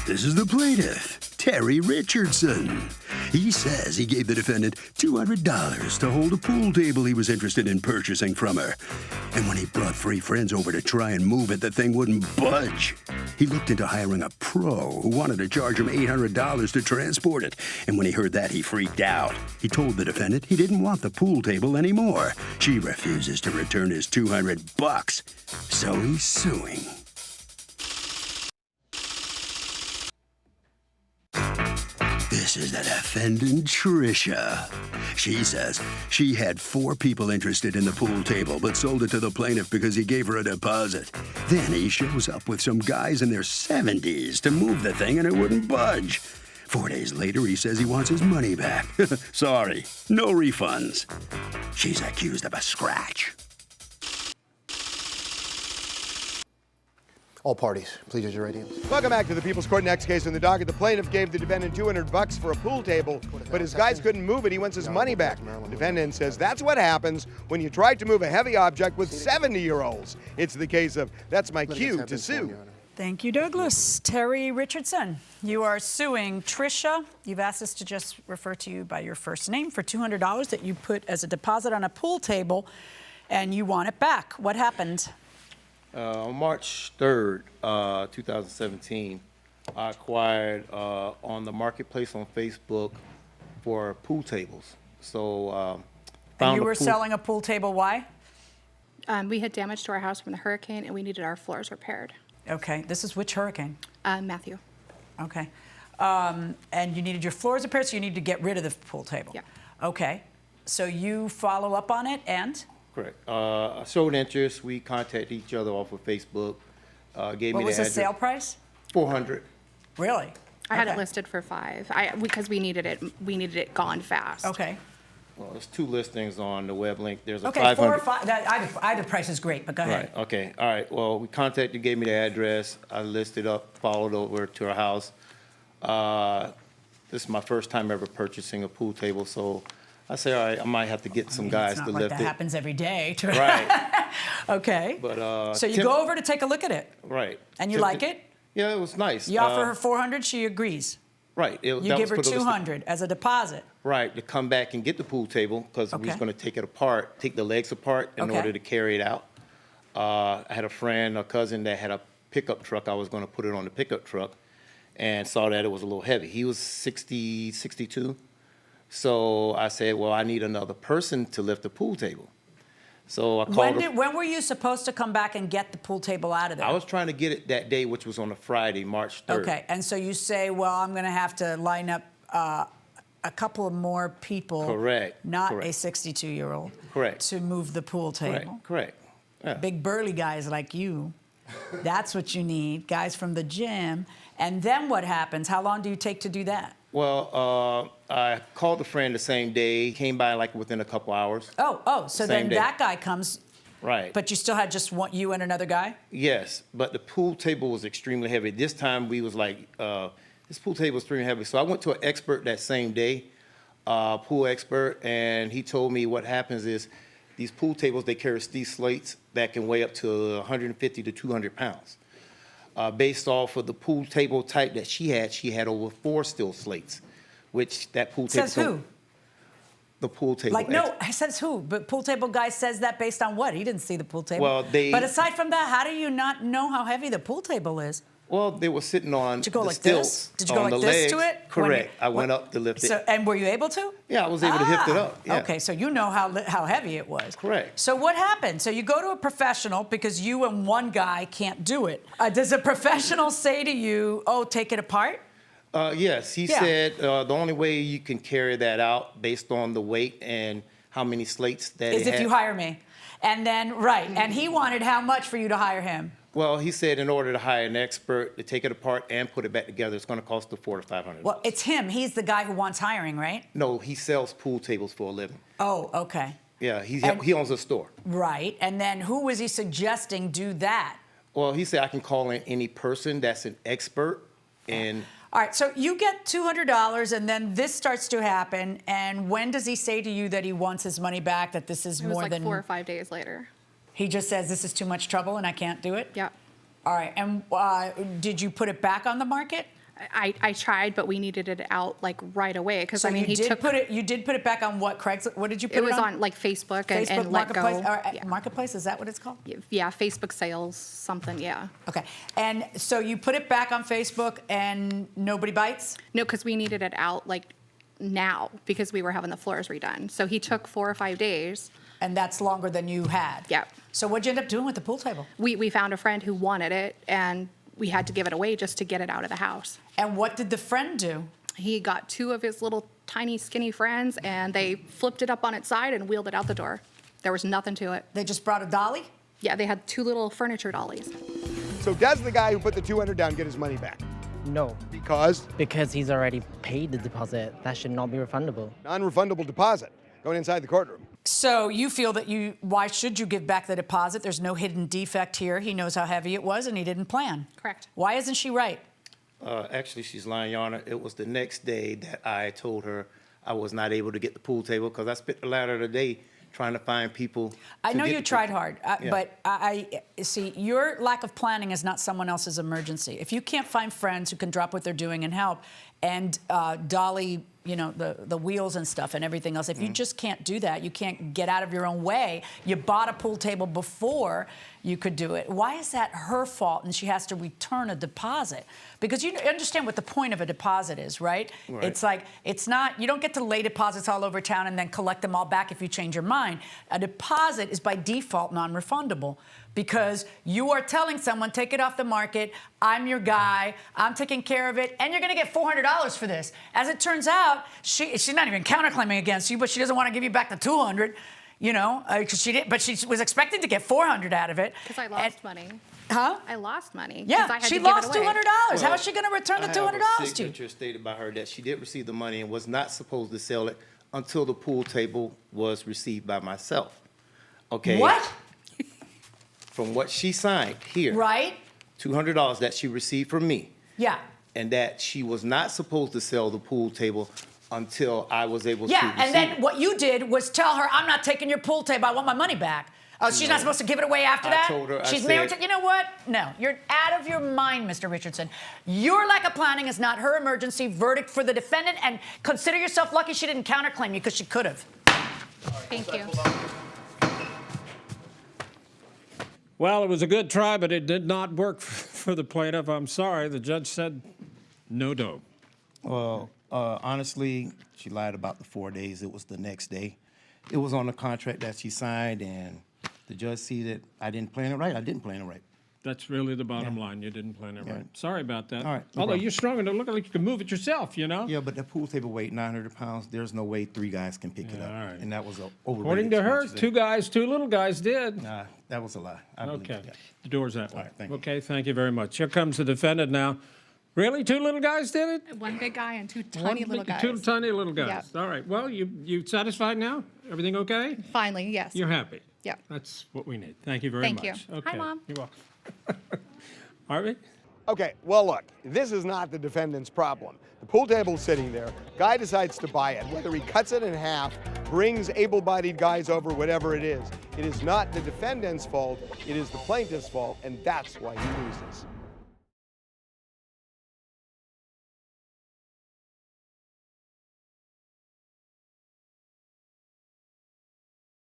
This is the plaintiff, Terry Richardson. He says he gave the defendant $200 to hold a pool table he was interested in purchasing from her. And when he brought 3 friends over to try and move it, the thing wouldn't budge. He looked into hiring a pro who wanted to charge him $800 to transport it. And when he heard that, he freaked out. He told the defendant he didn't want the pool table anymore. She refuses to return his $200, so he's suing. This is the defendant, Trisha. She says she had 4 people interested in the pool table, but sold it to the plaintiff because he gave her a deposit. Then he shows up with some guys in their 70s to move the thing, and it wouldn't budge. 4 days later, he says he wants his money back. Sorry, no refunds. She's accused of a scratch. All parties, please use your radios. Welcome back to the People's Court. Next case in the docket. The plaintiff gave the defendant $200 for a pool table, but his guys couldn't move it. He wants his money back. The defendant says that's what happens when you try to move a heavy object with 70-year-olds. It's the case of that's my cue to sue. Thank you, Douglas. Terry Richardson, you are suing Trisha. You've asked us to just refer to you by your first name for $200 that you put as a deposit on a pool table, and you want it back. What happened? On March 3rd, 2017, I acquired on the marketplace on Facebook for pool tables. So, and you were selling a pool table, why? We had damage to our house from the hurricane, and we needed our floors repaired. Okay, this is which hurricane? Matthew. Okay. And you needed your floors repaired, so you need to get rid of the pool table. Yeah. Okay. So you follow up on it, and? Correct. I showed interest. We contacted each other off of Facebook. Gave What me was the the sale price? $400. Really? I had it listed for $5 because we needed it. We needed it gone fast. Okay. Well, there's 2 listings on the web link. There's a Okay, 500. 4 or 5. Either price is great, but go ahead. Right. Okay. All right. Well, we contacted, gave me the address. I listed up, followed over to her house. This is my first time ever purchasing a pool table, so I say, all right, I might have to get some guys to lift it. It's not like that happens every day. Right. Okay. But so you go over to take a look at it. Right. And you like it? Yeah, it was nice. You offer her $400, she agrees. Right. You give her $200 as a deposit. Right, to come back and get the pool table, because we was Okay. going to take it apart, take the legs apart in Okay. order to carry it out. I had a friend, a cousin that had a pickup truck. I was going to put it on the pickup truck and saw that it was a little heavy. He was 60, 62. So I said, well, I need another person to lift the pool table. So I called. When were you supposed to come back and get the pool table out of there? I was trying to get it that day, which was on a Friday, March 3rd. Okay, and so you say, well, I'm going to have to line up a couple of more people. Correct. Not Correct. a 62-year-old. Correct. To move the pool table. Correct. Yeah. Big burly guys like you. That's what you need, guys from the gym. And then what happens? How long do you take to do that? Well, I called a friend the same day, came by like within a couple hours. So then Same day. that guy comes. Right. But you still had just you and another guy? Yes, but the pool table was extremely heavy. This time we was like, this pool table was extremely heavy. So I went to an expert that same day, pool expert, and he told me what happens is these pool tables, they carry steel slates that can weigh up to 150 to 200 pounds. Based off of the pool table type that she had over 4 steel slates, which that pool table. Says who? The pool table. Like, no, it says who? But pool table guy says that based on what? He didn't see the pool table. Well, But aside from that, how do you not know how heavy the pool table is? Well, they were sitting on Did you go the like stilts this? Did you go on like the this legs. to it? Correct. I went up to lift it. And were you able to? Yeah, I was able to lift it up. Yeah. Okay, so you know how heavy it was. Correct. So what happened? So you go to a professional because you and one guy can't do it. Does a professional say to you, oh, take it apart? Yes, he said the only way you can carry that out based on the weight and how many slates that Is it if had. you hire me. And then, right, and he wanted how much for you to hire him? Well, he said in order to hire an expert to take it apart and put it back together, it's going to cost $400 to $500. Well, it's him. He's the guy who wants hiring, right? No, he sells pool tables for a living. Oh, okay. Yeah, he owns a store. Right, and then who was he suggesting do that? Well, he said I can call in any person that's an expert and. All right, so you get $200, and then this starts to happen. And when does he say to you that he wants his money back? That this is It was more like than 4 or 5 days later. He just says this is too much trouble and I can't do it. Yeah. All right, and did you put it back on the market? I tried, but we needed it out like right away because So I mean you did put it back on what, Craigslist? What did you put it It was on? on like Facebook, Facebook and let go. Marketplace, or, Yeah. Marketplace, is that what it's called? Yeah, Facebook sales, something, yeah. Okay, and so you put it back on Facebook and nobody bites? No, because we needed it out like now because we were having the floors redone. So he took 4 or 5 days. And that's longer than you had? Yep. So what'd you end up doing with the pool table? We found a friend who wanted it, and we had to give it away just to get it out of the house. And what did the friend do? He got 2 of his little tiny skinny friends, and they flipped it up on its side and wheeled it out the door. There was nothing to it. They just brought a dolly? Yeah, they had 2 little furniture dollies. So does the guy who put the $200 down get his money back? No, Because because he's already paid the deposit. That should not be refundable. non-refundable deposit going inside the courtroom. So you feel that why should you give back the deposit? There's no hidden defect here. He knows how heavy it was and he didn't plan. Correct. Why isn't she right? Actually, she's lying, Your Honor. It was the next day that I told her I was not able to get the pool table because I spent the latter of the day trying to find people. I know get you the tried pool- hard, Yeah. but I see your lack of planning is not someone else's emergency. If you can't find friends who can drop what they're doing and help, and dolly, you know, the wheels and stuff and everything else, if you just can't do that, you can't get out of your own way. You bought a pool table before you could do it. Why is that her fault and she has to return a deposit? Because you understand what the point of a deposit is, right? Right. It's like, it's not, you don't get to lay deposits all over town and then collect them all back if you change your mind. A deposit is by default non-refundable because you are telling someone, take it off the market, I'm your guy, I'm taking care of it, and you're gonna get $400 for this. As it turns out, she's not even counterclaiming against you, but she doesn't want to give you back the $200, you know, because she did, but she was expecting to get $400 out of it. Because I lost money. Huh? I lost money. 'cause Yeah, I had she to give it lost away. $200. How is she going to return the I $200 have a to you? signature stated by her that she did receive the money and was not supposed to sell it until the pool table was received by myself. Okay? What? From what she signed here. Right? $200 that she received from me. Yeah. And that she was not supposed to sell the pool table until I was able to Yeah, receive and then it. what you did was tell her, I'm not taking your pool table, I want my money back. Oh, she's not supposed to give it away after I that? told her, I She's said- married to, you know what? No, you're out of your mind, Mr. Richardson. Your lack of planning is not her emergency. Verdict for the defendant, and consider yourself lucky she didn't counterclaim you because she could have. Thank you. Well, it was a good try, but it did not work for the plaintiff. I'm sorry. The judge said no dough. Well, honestly, she lied about the 4 days. It was the next day. It was on the contract that she signed, and the judge see that I didn't plan it right. I didn't plan it right. That's really the bottom line. You didn't plan it Yeah. right. Sorry about that. All right, no Although problem. you're strong enough, look like you can move it yourself, you know? Yeah, but the pool table weighed 900 pounds. There's no way 3 guys can pick it up. all right. And that was a overrated According to her, expense. 2 guys, 2 little guys did. Nah, that was a lie. I believe Okay. that. The door's that way. All right, thank you. Okay, thank you very much. Here comes the defendant now. Really? 2 little guys did it? One big guy and 2 One tiny little big- guys. 2 tiny little guys. Yep. All right. Well, you satisfied now? Everything okay? Finally, yes. You're happy? Yep. That's what we need. Thank you very Thank much. you. Okay. Hi, Mom. You're welcome. Harvey? Okay, well, look, this is not the defendant's problem. The pool table's sitting there. Guy decides to buy it. Whether he cuts it in half, brings able-bodied guys over, whatever it is not the defendant's fault. It is the plaintiff's fault, and that's why he loses.